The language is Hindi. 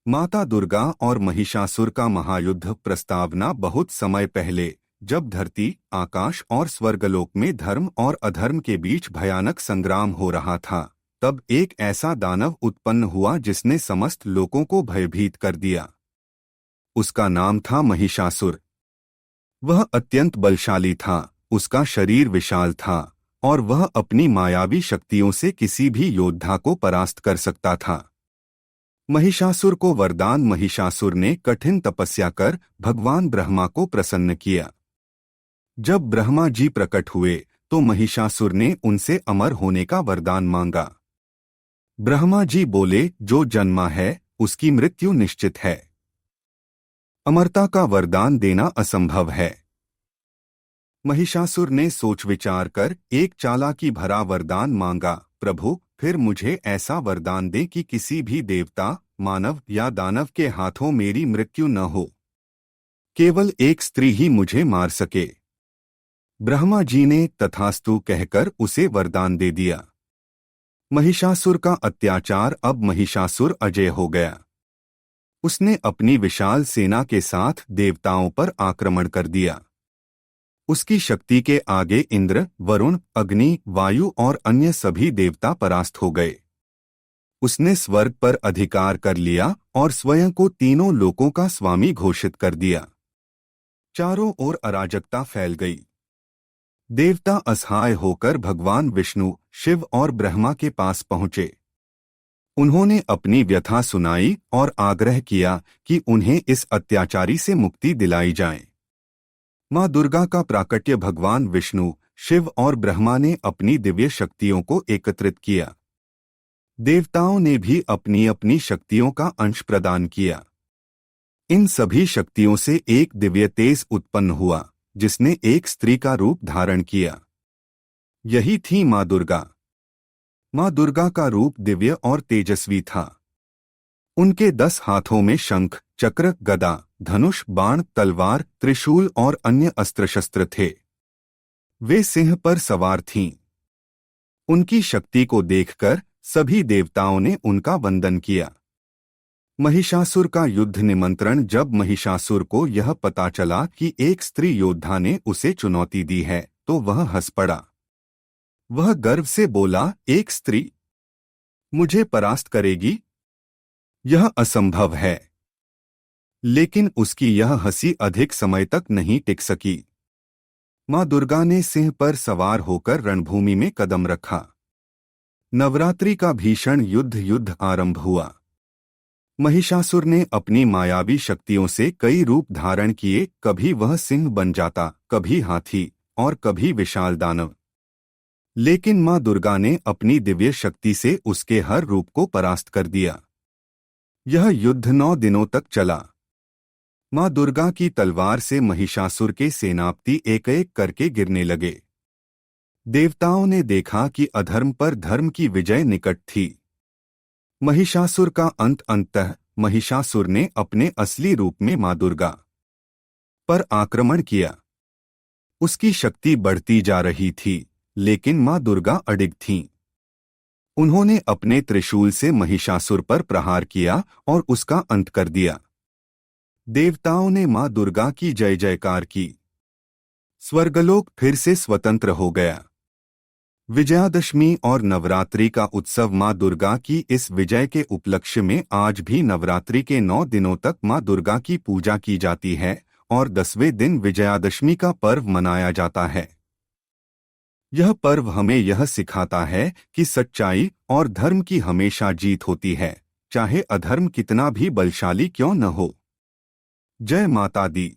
माता दुर्गा और महिषासुर का महायुद्ध प्रस्तावना बहुत समय पहले, जब धरती, आकाश और स्वर्गलोक में धर्म और अधर्म के बीच भयानक संग्राम हो रहा था, तब एक ऐसा दानव उत्पन्न हुआ जिसने समस्त लोगों को भयभीत कर दिया। उसका नाम था महिषासुर। वह अत्यंत बलशाली था, उसका शरीर विशाल था और वह अपनी मायावी शक्तियों से किसी भी योद्धा को परास्त कर सकता था। महिषासुर को वरदान। महिषासुर ने कठिन तपस्या कर भगवान ब्रह्मा को प्रसन्न किया। जब ब्रह्मा जी प्रकट हुए तो महिषासुर ने उनसे अमर होने का वरदान मांगा। ब्रह्मा जी बोले, जो जन्मा है उसकी मृत्यु निश्चित है। अमरता का वरदान देना असंभव है। महिषासुर ने सोच विचार कर एक चालाकी भरा वरदान मांगा, प्रभु, फिर मुझे ऐसा वरदान दे कि किसी भी देवता, मानव या दानव के हाथों मेरी मृत्यु न हो। केवल एक स्त्री ही मुझे मार सके। ब्रह्मा जी ने तथास्तु कहकर उसे वरदान दे दिया। महिषासुर का अत्याचार। अब महिषासुर अजय हो गया। उसने अपनी विशाल सेना के साथ देवताओं पर आक्रमण कर दिया। उसकी शक्ति के आगे इंद्र, वरुण, अग्नि, वायु और अन्य सभी देवता परास्त हो गए। उसने स्वर्ग पर अधिकार कर लिया और स्वयं को तीनों लोकों का स्वामी घोषित कर दिया। चारों ओर अराजकता फैल गई। देवता असहाय होकर भगवान विष्णु, शिव और ब्रह्मा के पास पहुंचे। उन्होंने अपनी व्यथा सुनाई और आग्रह किया कि उन्हें इस अत्याचारी से मुक्ति दिलाई जाए। मां दुर्गा का प्राकट्य। भगवान विष्णु, शिव और ब्रह्मा ने अपनी दिव्य शक्तियों को एकत्रित किया। देवताओं ने भी अपनी अपनी शक्तियों का अंश प्रदान किया। इन सभी शक्तियों से एक दिव्य तेज उत्पन्न हुआ, जिसने एक स्त्री का रूप धारण किया। यही थी मां दुर्गा। मां दुर्गा का रूप दिव्य और तेजस्वी था। उनके 10 हाथों में शंख, चक्र, गदा, धनुष, बाण, तलवार, त्रिशूल और अन्य अस्त्र शस्त्र थे। वे सिंह पर सवार थीं। उनकी शक्ति को देखकर सभी देवताओं ने उनका वंदन किया। महिषासुर का युद्ध निमंत्रण। जब महिषासुर को यह पता चला कि एक स्त्री योद्धा ने उसे चुनौती दी है, तो वह हंस पड़ा। वह गर्व से बोला, एक स्त्री मुझे परास्त करेगी? यह असंभव है। लेकिन उसकी यह हंसी अधिक समय तक नहीं टिक सकी। मां दुर्गा ने सिंह पर सवार होकर रणभूमि में कदम रखा। नवरात्रि का भीषण युद्ध आरंभ हुआ। महिषासुर ने अपनी मायावी शक्तियों से कई रूप धारण किए। कभी वह सिंह बन जाता, कभी हाथी और कभी विशाल दानव। लेकिन मां दुर्गा ने अपनी दिव्य शक्ति से उसके हर रूप को परास्त कर दिया। यह युद्ध 9 दिनों तक चला। मां दुर्गा की तलवार से महिषासुर के सेनापति एक एक करके गिरने लगे। देवताओं ने देखा कि अधर्म पर धर्म की विजय निकट थी। महिषासुर का अंततः महिषासुर ने अपने असली रूप में मां दुर्गा पर आक्रमण किया। उसकी शक्ति बढ़ती जा रही थी, लेकिन मां दुर्गा अडिग थीं। उन्होंने अपने त्रिशूल से महिषासुर पर प्रहार किया और उसका अंत कर दिया। देवताओं ने मां दुर्गा की जय जयकार की। स्वर्गलोक फिर से स्वतंत्र हो गया। विजयादशमी और नवरात्रि का उत्सव। मां दुर्गा की इस विजय के उपलक्ष्य में आज भी नवरात्रि के 9 दिनों तक मां दुर्गा की पूजा की जाती है और 10वें दिन विजयादशमी का पर्व मनाया जाता है। यह पर्व हमें यह सिखाता है कि सच्चाई और धर्म की हमेशा जीत होती है, चाहे अधर्म कितना भी बलशाली क्यों न हो। जय माता दी।